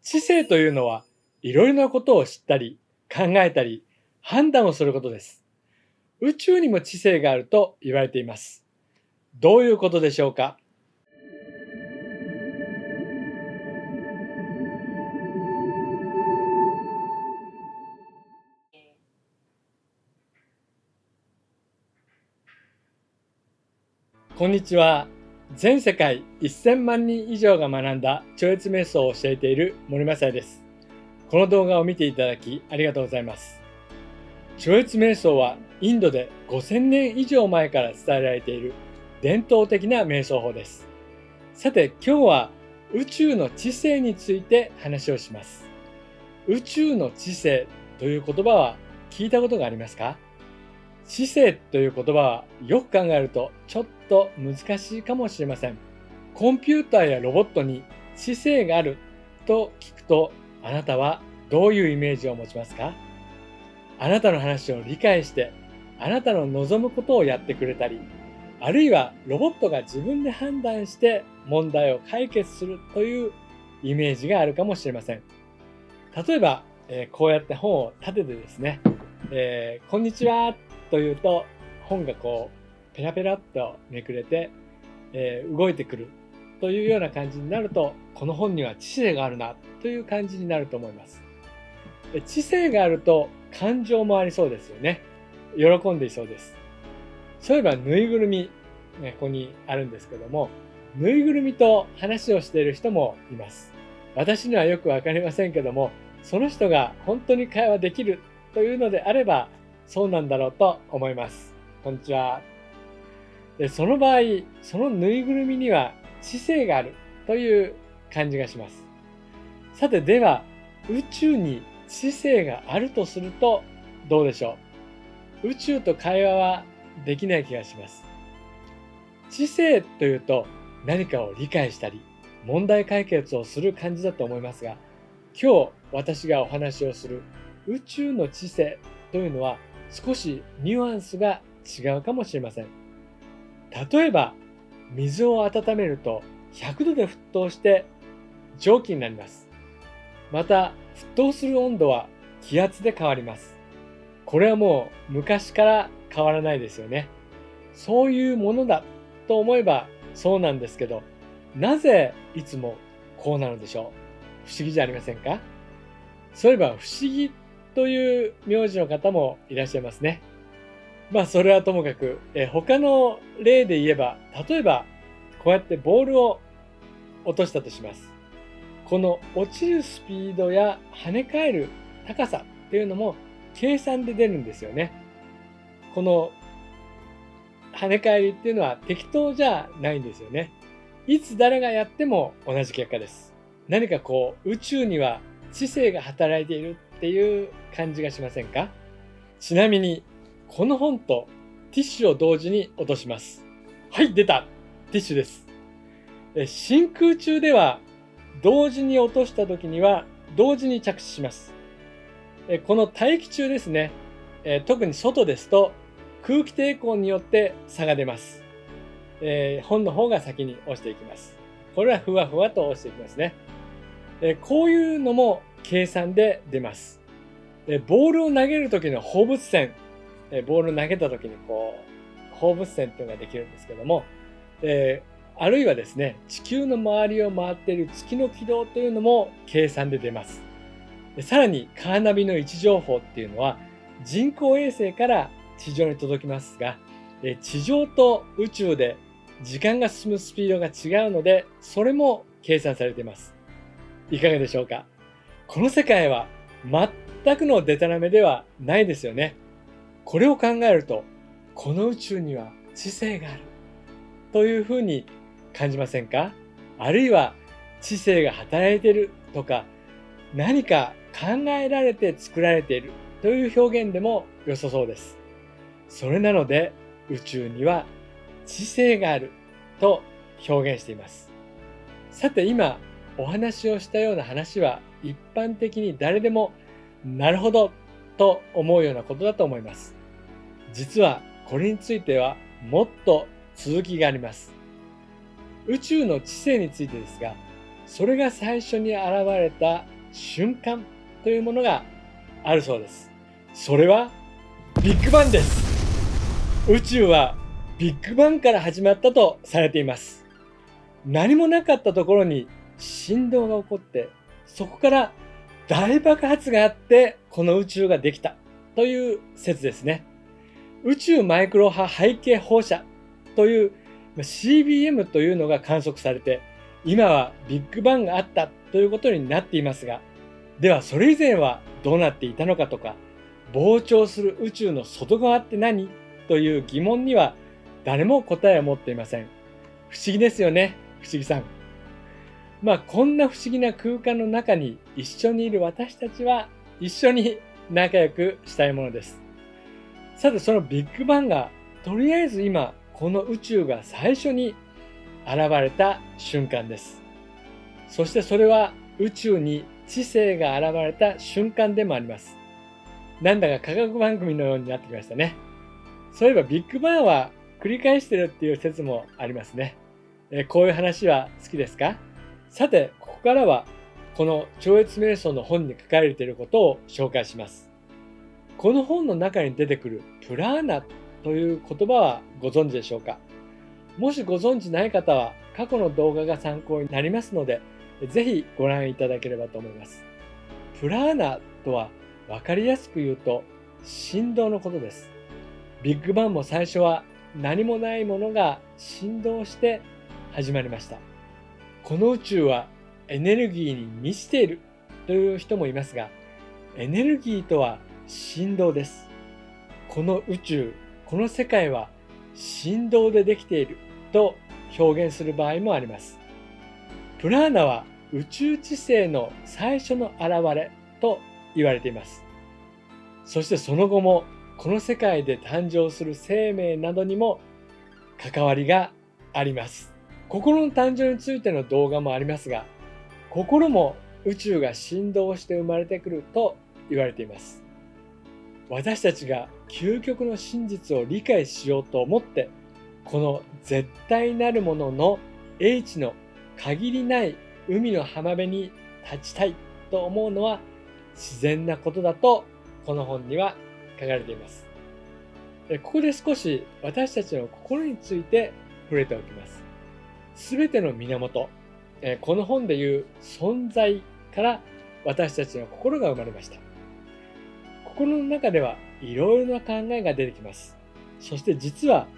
知性というのはいろいろなことを知ったり考えたり判断をすることです。宇宙にも知性があると言われています。どういうことでしょうか？こんにちは。全世界1000万人以上が学んだ超越瞑想を教えている森正也です。この動画を見ていただきありがとうございます。超越瞑想はインドで5000年以上前から伝えられている伝統的な瞑想法です。さて今日は宇宙の知性について話をします。宇宙の知性という言葉は聞いたことがありますか？知性という言葉はよく考えるとちょっと難しいかもしれません。コンピューターやロボットに知性があると聞くと、あなたはどういうイメージを持ちますか？あなたの話を理解してあなたの望むことをやってくれたり、あるいはロボットが自分で判断して問題を解決するというイメージがあるかもしれません。例えば、こうやって本を立ててですね、こんにちはというと本がこうペラペラっとめくれて、動いてくるというような感じになると、この本には知性があるなという感じになると思います。知性があると感情もありそうですよね。喜んでいそうです。そういえばぬいぐるみ、ここにあるんですけども、ぬいぐるみと話をしている人もいます。私にはよくわかりませんけども、その人が本当に会話できるというのであれば、そうなんだろうと思います。こんにちは。で、その場合、そのぬいぐるみには知性があるという感じがします。さて、では、宇宙に知性があるとするとどうでしょう？宇宙と会話はできない気がします。知性というと何かを理解したり問題解決をする感じだと思いますが、今日私がお話をする宇宙の知性というのは少しニュアンスが違うかもしれません。例えば水を温めると100度で沸騰して蒸気になります。また沸騰する温度は気圧で変わります。これはもう昔から変わらないですよね。そういうものだと思えばそうなんですけど、なぜいつもこうなのでしょう？不思議じゃありませんか？そういえば不思議という名字の方もいらっしゃいますね。それはともかく、他の例で言えば、例えばこうやってボールを落としたとします。この落ちるスピードや跳ね返る高さっていうのも計算で出るんですよね。この跳ね返りっていうのは適当じゃないんですよね。いつ誰がやっても同じ結果です。何かこう宇宙には知性が働いているっていう感じがしませんか？ちなみにこの本とティッシュを同時に落とします。はい、出た。ティッシュです。真空中では同時に落とした時には同時に着地します。この大気中ですね、特に外ですと空気抵抗によって差が出ます。本の方が先に落ちていきます。これはふわふわと落ちていきますね。こういうのも計算で出ます。ボールを投げる時の放物線、ボールを投げた時にこう放物線っていうのができるんですけども、あるいはですね、地球の周りを回っている月の軌道というのも計算で出ます。さらにカーナビの位置情報っていうのは人工衛星から地上に届きますが、地上と宇宙で時間が進むスピードが違うので、それも計算されています。いかがでしょうか？この世界は全くのデタラメではないですよね。これを考えると、この宇宙には知性があるというふうに感じませんか？あるいは知性が働いているとか、何か考えられて作られているという表現でも良さそうです。それなので宇宙には知性があると表現しています。さて今お話をしたような話は一般的に誰でもなるほどと思うようなことだと思います。実はこれについてはもっと続きがあります。宇宙の知性についてですが、それが最初に現れた瞬間というものがあるそうです。それはビッグバンです。宇宙はビッグバンから始まったとされています。何もなかったところに振動が起こって、そこから大爆発があってこの宇宙ができたという説ですね。宇宙マイクロ波背景放射という CBM というのが観測されて、今はビッグバンがあったということになっていますが、ではそれ以前はどうなっていたのかとか、膨張する宇宙の外側って何という疑問には誰も答えを持っていません。不思議ですよね、不思議さん。こんな不思議な空間の中に一緒にいる私たちは一緒に仲良くしたいものです。さて、そのビッグバンがとりあえず今この宇宙が最初に現れた瞬間です。そしてそれは宇宙に知性が現れた瞬間でもあります。なんだか科学番組のようになってきましたね。そういえばビッグバンは繰り返してるっていう説もありますね。こういう話は好きですか？さて、ここからはこの超越瞑想の本に書かれていることを紹介します。この本の中に出てくるプラーナという言葉はご存知でしょうか？もしご存知ない方は過去の動画が参考になりますので、ぜひご覧いただければと思います。プラーナとは分かりやすく言うと振動のことです。ビッグバンも最初は何もないものが振動して始まりました。この宇宙はエネルギーに満ちているという人もいますが、エネルギーとは振動です。この宇宙、この世界は振動でできていると表現する場合もあります。プラーナは宇宙知性の最初の現れと言われています。そしてその後もこの世界で誕生する生命などにも関わりがあります。心の誕生についての動画もありますが、心も宇宙が振動して生まれてくると言われています。私たちが究極の真実を理解しようと思って、この絶対なるものの英知の限りない海の浜辺に立ちたいと思うのは自然なことだとこの本には書かれています。ここで少し私たちの心について触れておきます。すべての源、この本でいう存在から私たちの心が生まれました。心の中ではいろいろな考えが出てきます。そして実は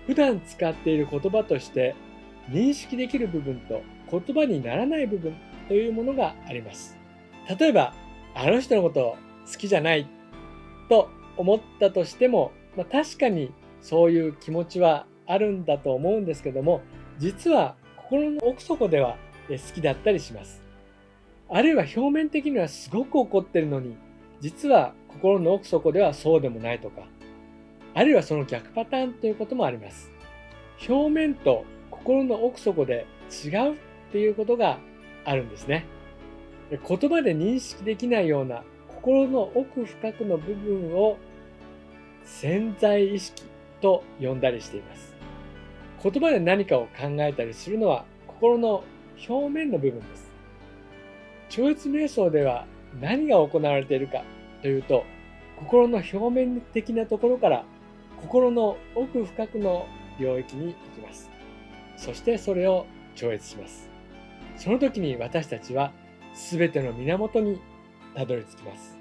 普段使っている言葉として認識できる部分と言葉にならない部分というものがあります。例えば、あの人のこと好きじゃないと思ったとしても、確かにそういう気持ちはあるんだと思うんですけども、実は心の奥底では好きだったりします。あるいは表面的にはすごく怒ってるのに、実は心の奥底ではそうでもないとか、あるいはその逆パターンということもあります。表面と心の奥底で違うっていうことがあるんですね。言葉で認識できないような心の奥深くの部分を潜在意識と呼んだりしています。言葉で何かを考えたりするのは心の表面の部分です。超越瞑想では何が行われているかというと、心の表面的なところから心の奥深くの領域に行きます。そしてそれを超越します。その時に私たちは全ての源にたどり着きます。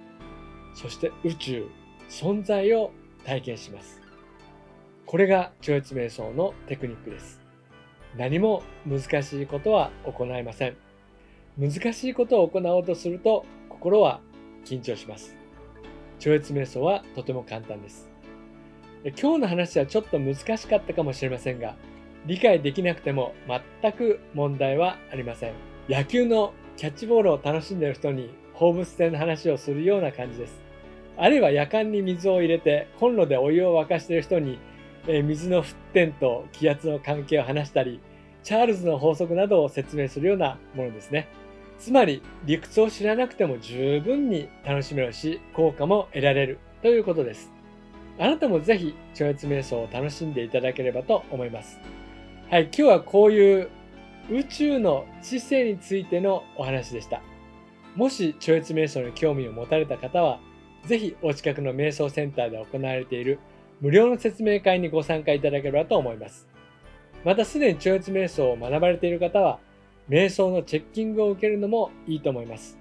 そして宇宙、存在を体験します。これが超越瞑想のテクニックです。何も難しいことは行いません。難しいことを行おうとすると心は緊張します。超越瞑想はとても簡単です。今日の話はちょっと難しかったかもしれませんが、理解できなくても全く問題はありません。野球のキャッチボールを楽しんでいる人に放物線の話をするような感じです。あるいは夜間に水を入れてコンロでお湯を沸かしている人に水の沸点と気圧の関係を話したり、チャールズの法則などを説明するようなものですね。つまり理屈を知らなくても十分に楽しめるし、効果も得られるということです。あなたもぜひ超越瞑想を楽しんでいただければと思います。はい、今日はこういう宇宙の知性についてのお話でした。もし超越瞑想に興味を持たれた方は、ぜひお近くの瞑想センターで行われている無料の説明会にご参加いただければと思います。またすでに超越瞑想を学ばれている方は、瞑想のチェッキングを受けるのもいいと思います。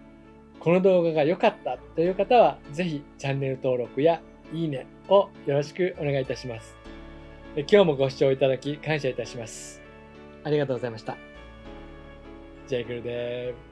この動画が良かったという方は、ぜひチャンネル登録やいいねをよろしくお願いいたします。今日もご視聴いただき感謝いたします。ありがとうございました。ジェイクルです。